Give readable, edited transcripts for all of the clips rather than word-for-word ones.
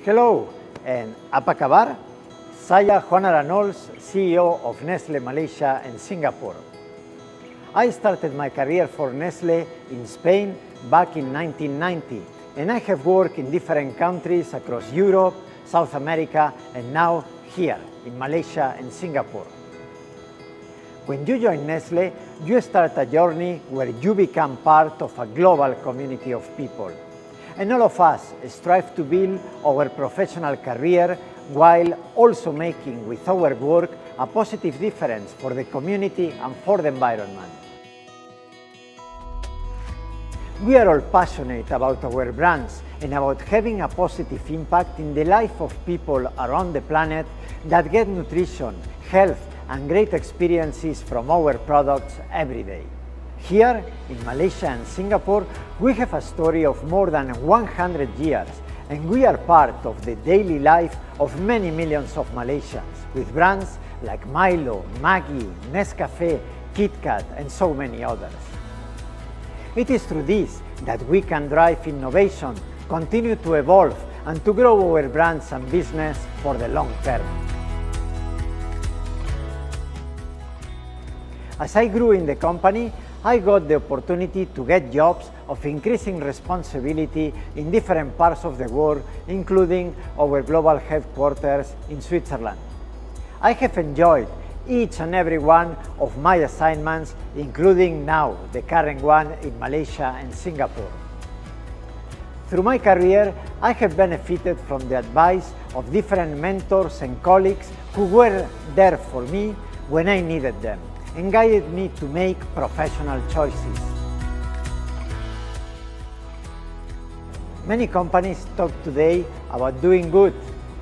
Hello, and apa kabar? Saya Juan Aranols, CEO of Nestle Malaysia and Singapore. I started my career for Nestle in Spain back in 1990, and I have worked in different countries across Europe, South America, and now here in Malaysia and Singapore. When you join Nestle, you start a journey where you become part of a global community of people. And all of us strive to build our professional career while also making with our work a positive difference for the community and for the environment. We are all passionate about our brands and about having a positive impact in the life of people around the planet that get nutrition, health, and great experiences from our products every day. Here in Malaysia and Singapore, we have a story of more than 100 years, and we are part of the daily life of many millions of Malaysians with brands like Milo, Maggi, Nescafe, KitKat, and so many others. It is through this that we can drive innovation, continue to evolve, and to grow our brands and business for the long term. As I grew in the company, I got the opportunity to get jobs of increasing responsibility in different parts of the world, including our global headquarters in Switzerland. I have enjoyed each and every one of my assignments, including now the current one in Malaysia and Singapore. Through my career, I have benefited from the advice of different mentors and colleagues who were there for me when I needed them and guided me to make professional choices. Many companies talk today about doing good,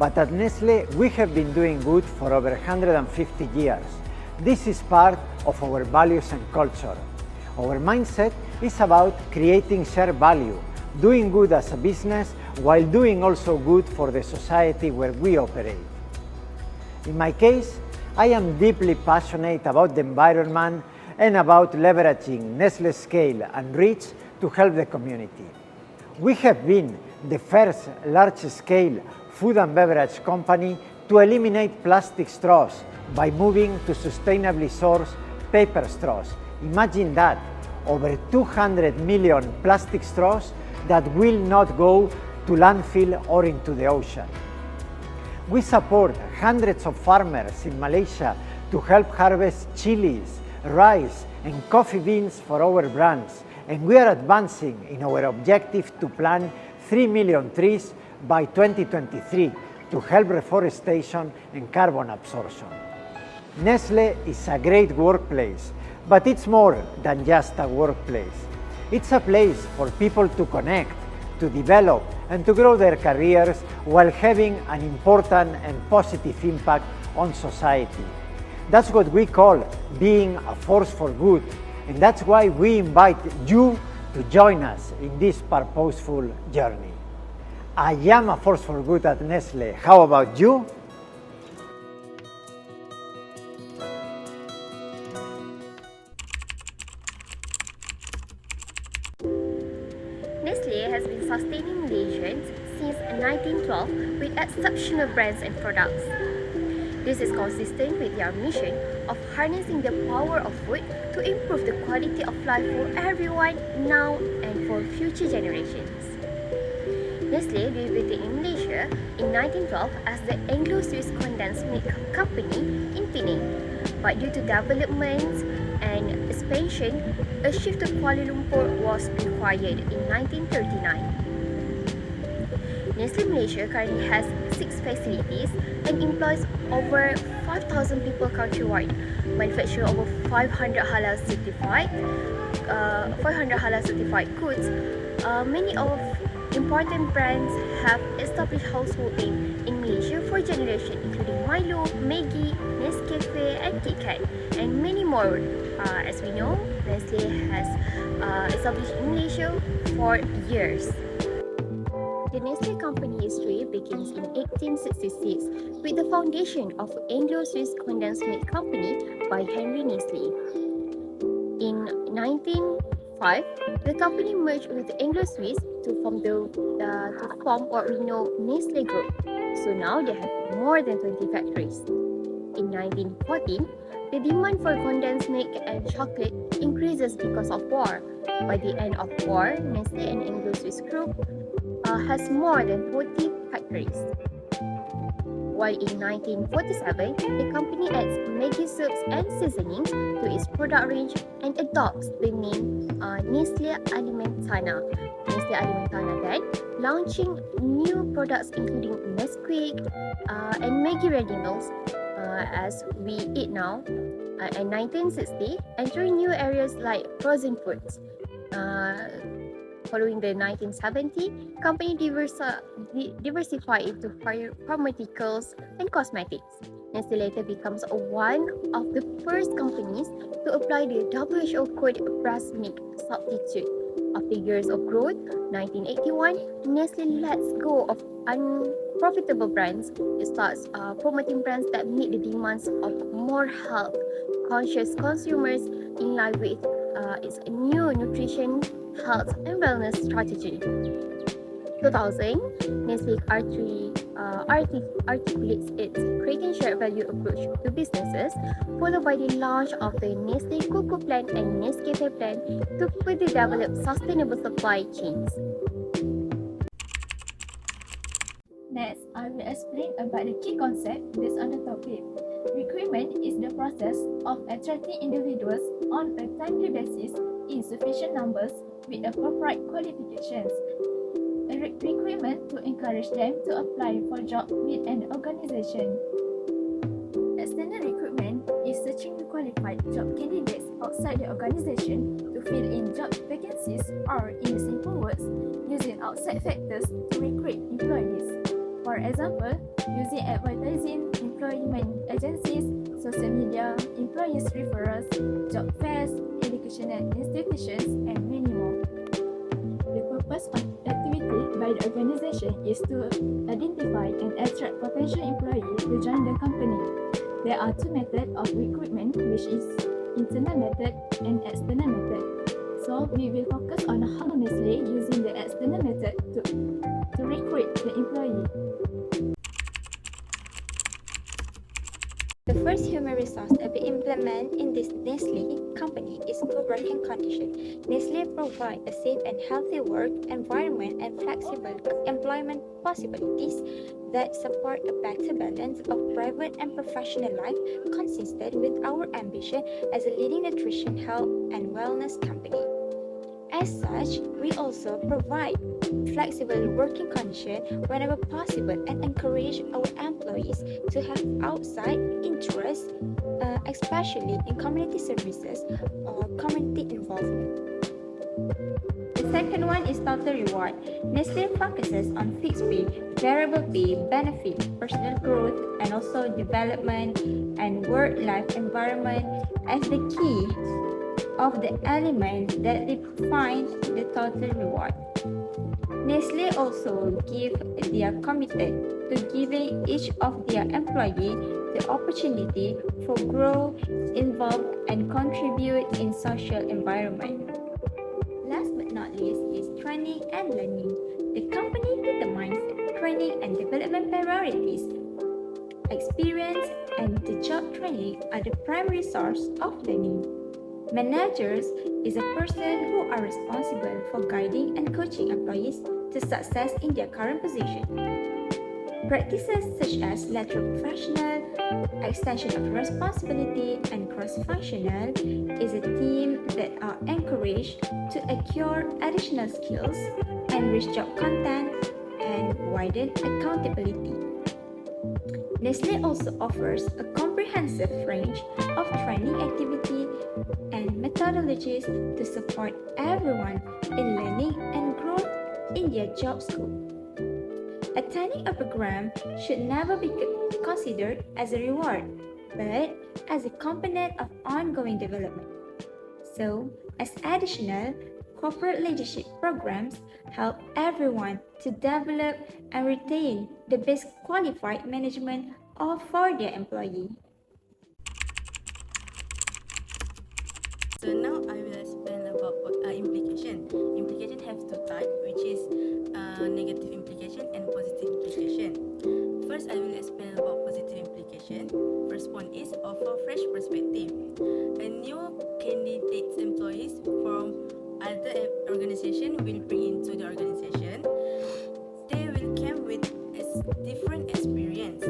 but at Nestle we have been doing good for over 150 years. This is part of our values and culture. Our mindset is about creating shared value, doing good as a business while doing also good for the society where we operate. In my case, I am deeply passionate about the environment and about leveraging Nestle's scale and reach to help the community. We have been the first large-scale food and beverage company to eliminate plastic straws by moving to sustainably sourced paper straws. Imagine that, over 200 million plastic straws that will not go to landfill or into the ocean. We support hundreds of farmers in Malaysia to help harvest chilies, rice, and coffee beans for our brands, and we are advancing in our objective to plant 3 million trees by 2023 to help reforestation and carbon absorption. Nestle is a great workplace, but it's more than just a workplace. It's a place for people to connect, to develop, and to grow their careers while having an important and positive impact on society. That's what we call being a force for good, and that's why we invite you to join us in this purposeful journey. I am a force for good at Nestle. How about you? Nestle has been sustaining Malaysians since 1912 with exceptional brands and products. This is consistent with their mission of harnessing the power of food to improve the quality of life for everyone now and for future generations. Nestle debuted in Malaysia in 1912 as the Anglo-Swiss Condensed Milk Company in Penang, but due to developments and expansion, a shift to Kuala Lumpur was required in 1939. Nestle Malaysia currently has 6 facilities and employs over 5,000 people countrywide, manufacturing over 500 halal certified goods. Many of important brands have established household name in Malaysia for generations, including Milo, Maggi, Nescafe, and KitKat, and many more. As we know, Nestle has established in Malaysia for years. The Nestle company history begins in 1866 with the foundation of Anglo-Swiss Condensed Milk Company by Henry Nestle. In 19 2005, the company merged with Anglo-Swiss to form what we know Nestle Group. So now they have more than 20 factories. In 1914, the demand for condensed milk and chocolate increases because of war. By the end of war, Nestle and Anglo-Swiss Group has more than 40 factories. While in 1947, the company adds Maggi soups and seasonings to its product range and adopts the name Nestle Alimentana. Nestle Alimentana then launching new products including Nesquik and Maggi Ready Meals as we eat now. In 1960, entering new areas like frozen foods. Following the 1970, company diversified into pharmaceuticals and cosmetics. Nestle later becomes one of the first companies to apply the WHO code breast milk substitute. After years of growth, 1981, Nestle lets go of unprofitable brands. It starts promoting brands that meet the demands of more health-conscious consumers in line with its new nutrition, health, and wellness strategy. 2000, Nestle articulates its creating shared value approach to businesses, followed by the launch of the Nestle Cocoa Plan and Nescafe Plan to further develop sustainable supply chains. Next, I will explain about the key concept based on the topic. Recruitment is the process of attracting individuals on a timely basis in sufficient numbers with appropriate qualifications. Recruitment to encourage them to apply for jobs with an organization. External recruitment is searching qualified job candidates outside the organization to fill in job vacancies or, in simple words, using outside factors to recruit employees. For example, using advertising, employment agencies, social media, employees referrals, job fairs, educational institutions, and many more. The purpose of activity by the organization is to identify and attract potential employees to join the company. There are two methods of recruitment, which is internal method and external method. So we will focus on how Nestle using the external method to recruit the employee. The first human resource to be implemented in this Nestle company is good working condition. Nestle provides a safe and healthy work environment and flexible employment possibilities that support a better balance of private and professional life consistent with our ambition as a leading nutrition, health, and wellness company. As such, we also provide flexible working conditions whenever possible and encourage our employees to have outside interests, especially in community services or community involvement. The second one is total reward. Nestle focuses on fixed pay, variable pay, benefit, personal growth, and also development and work-life environment as the key of the elements that define the total reward. Nestle also they are committed to giving each of their employees the opportunity for growth, involve, and contribute in social environment. Last but not least is training and learning. The company determines training and development priorities. Experience and the job training are the primary source of learning. Managers is a person who are responsible for guiding and coaching employees to success in their current position. Practices such as lateral professional, extension of responsibility, and cross-functional is a team that are encouraged to acquire additional skills, enrich job content, and widen accountability. Nestle also offers a comprehensive range of training activity and methodologies to support everyone in learning and growth in their job scope. Attending a program should never be considered as a reward, but as a component of ongoing development. So, as additional, corporate leadership programs help everyone to develop and retain the best qualified management for their employee. So now I will explain about negative implication and positive implication. First, I will explain about positive implication. First point is offer fresh perspective. A new candidate's employees from other organization will bring into the organization. They will come with a different experience.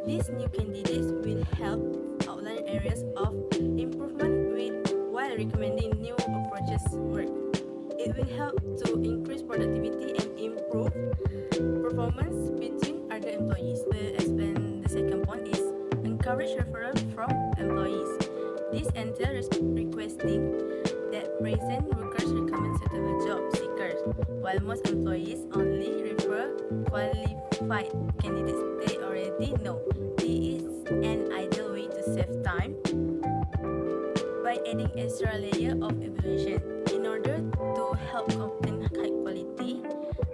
These new candidates will help outline areas of improvement while recommending new approaches work. It will help to increase productivity and improve performance between other employees. The second point is encourage referral from employees. This entails requesting that present workers recommend suitable job seekers, while most employees only refer qualified candidates they already know. This is an ideal way to save time by adding extra layer of evaluation. In order to help obtain high quality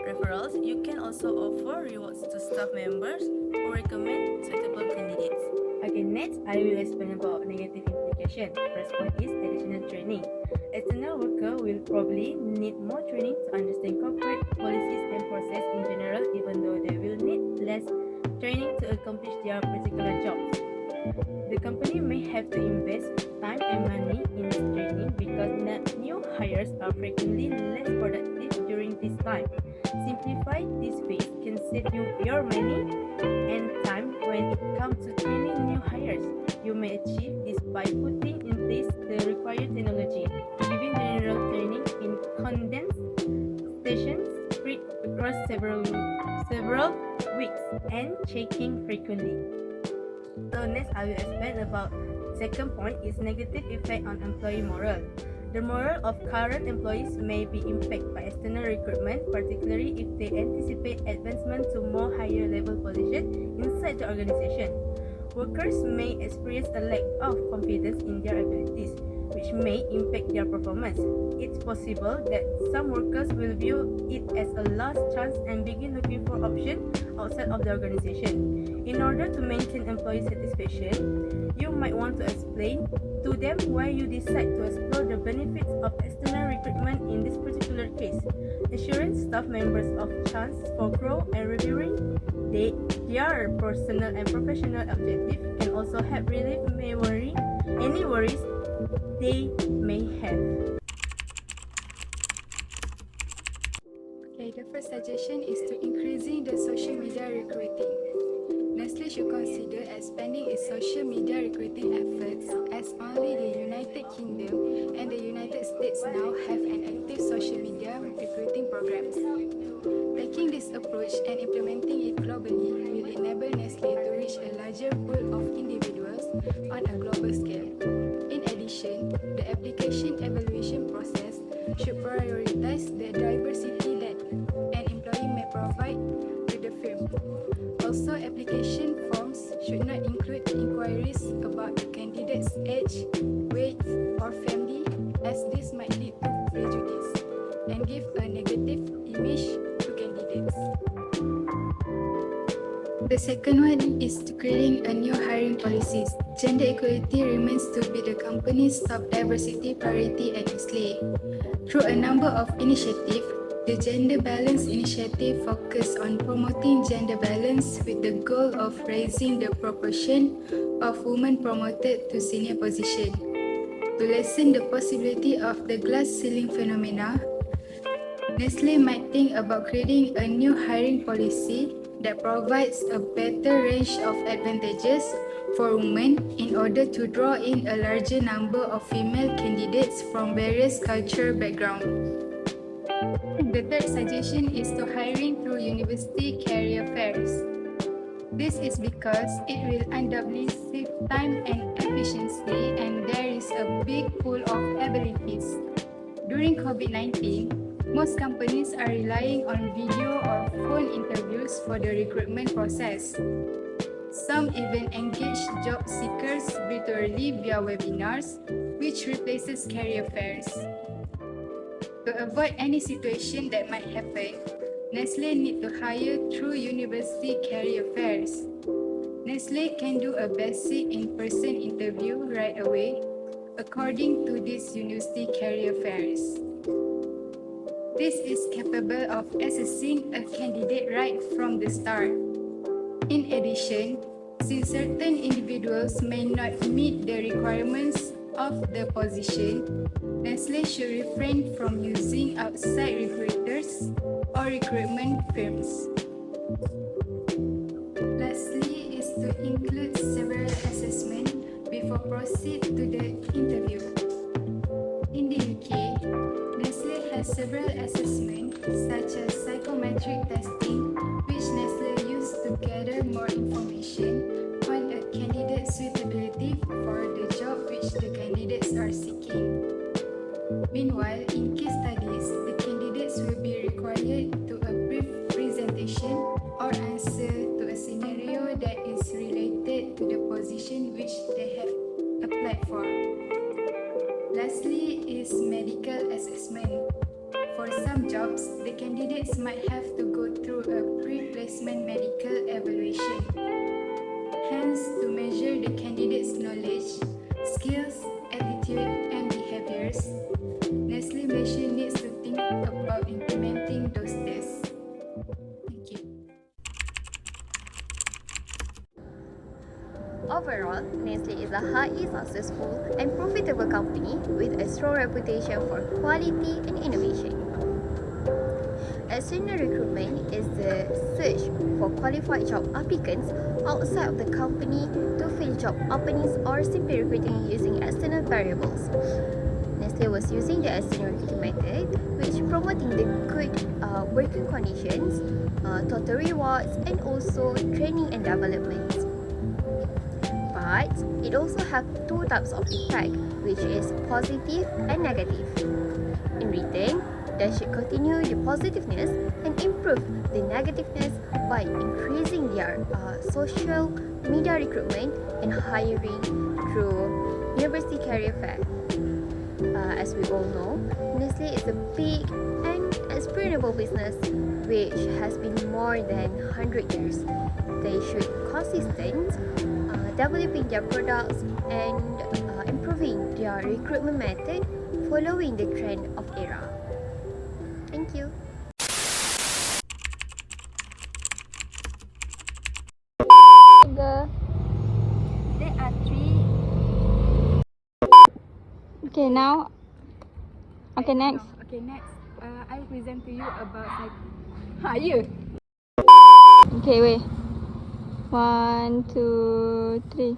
referrals, you can also offer rewards to staff members who recommend suitable candidates. Okay, next I will explain about negative implication. First point is additional training. External worker will probably need more training to understand corporate policies and process in general, even though they will need less training to accomplish their particular jobs. The company may have to invest time and money in this training because new hires are frequently less productive during this time. Simplify this phase can save you your money and time when it comes to training new hires. You may achieve this by putting in place the required technology, giving general training in condensed sessions spread across several weeks, and checking frequently. So next I will explain about second point is negative effect on employee morale. The morale of current employees may be impacted by external recruitment, particularly if they anticipate advancement to more higher level position inside the organization. Workers may experience a lack of confidence in their abilities, which may impact their performance. It's possible that some workers will view it as a last chance and begin looking for options outside of the organization. In order to maintain employee satisfaction, you might want to explain to them why you decide to explore the benefits of external recruitment in this particular case. Assuring staff members of chance for growth and reviewing their personal and professional objectives can also help relieve any worries they may have. Okay, the first suggestion is to increasing the social media recruiting. Nestle should consider expanding its social media recruiting efforts, as only the United Kingdom and the United States now have an active social media recruiting programs. Taking this approach and implementing it globally will enable Nestle to reach a larger pool of individuals on a global scale. In addition, the application evaluation process should prioritize the diversity that an employee may provide to the firm. Also, application forms should not include inquiries about the candidate's age, weight, or family, as this might lead to prejudice and give a negative image to candidates. The second one is to creating a new hiring policies. Gender equality remains to be the company's top diversity priority at Nestle. Through a number of initiatives, the Gender Balance Initiative focuses on promoting gender balance with the goal of raising the proportion of women promoted to senior positions. To lessen the possibility of the glass ceiling phenomena, Nestle might think about creating a new hiring policy that provides a better range of advantages for women in order to draw in a larger number of female candidates from various cultural backgrounds. The third suggestion is to hiring through university career fairs. This is because it will undoubtedly save time and efficiency, and there is a big pool of abilities. During COVID-19, most companies are relying on video or phone interviews for the recruitment process. Some even engage job seekers virtually via webinars, which replaces career fairs. To avoid any situation that might happen, Nestle need to hire through university career fairs. Nestle can do a basic in-person interview right away, according to these university career fairs. This is capable of assessing a candidate right from the start. In addition, since certain individuals may not meet the requirements of the position, Nestle should refrain from using outside recruiters or recruitment firms. Lastly is to include several assessments before proceed to the interview. In the UK, Nestle has several assessments such as psychometric testing, which Nestle used to gather more information on a candidate's suitability for the job which the candidates are seeking. Meanwhile, in case studies, the candidates will be required to a brief presentation or answer to a scenario that is related to the position which they have applied for. Lastly is medical assessment. For some jobs, the candidates might have to go through a pre-placement medical evaluation. Hence, to measure the candidate's knowledge, skills, attitude, and behaviors, Nestle Malaysia needs to think about implementing those tests. Thank you. Overall, Nestle is a highly successful and profitable company with a strong reputation for quality and innovation. External recruitment is the search for qualified job applicants outside of the company to fill job openings or simply recruiting using external variables. Nestle was using the external recruiting method, which promoting the good working conditions, total rewards, and also training and development. But it also has two types of impact, which is positive and negative. In return, they should continue the positiveness and improve the negativeness by increasing their social media recruitment and hiring through university career fair. As we all know, Nestle is a big and experimental business which has been more than 100 years. They should consistent developing their products and improving their recruitment method following the trend of era. Thank you. There are three. Okay, now. Okay, next. Okay, next, I will present to you about you. Okay, wait. 1, 2, 3.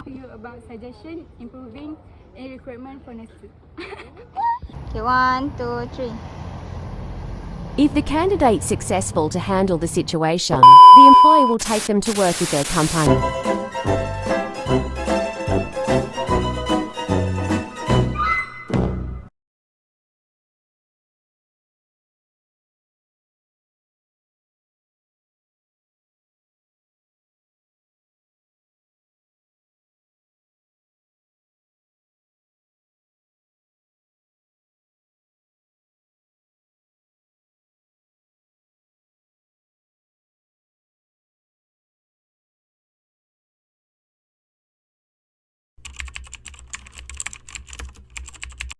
To you about suggestion improving in recruitment for Nestle. Okay, 1, 2, 3. If the candidate's successful to handle the situation, the employer will take them to work with their company.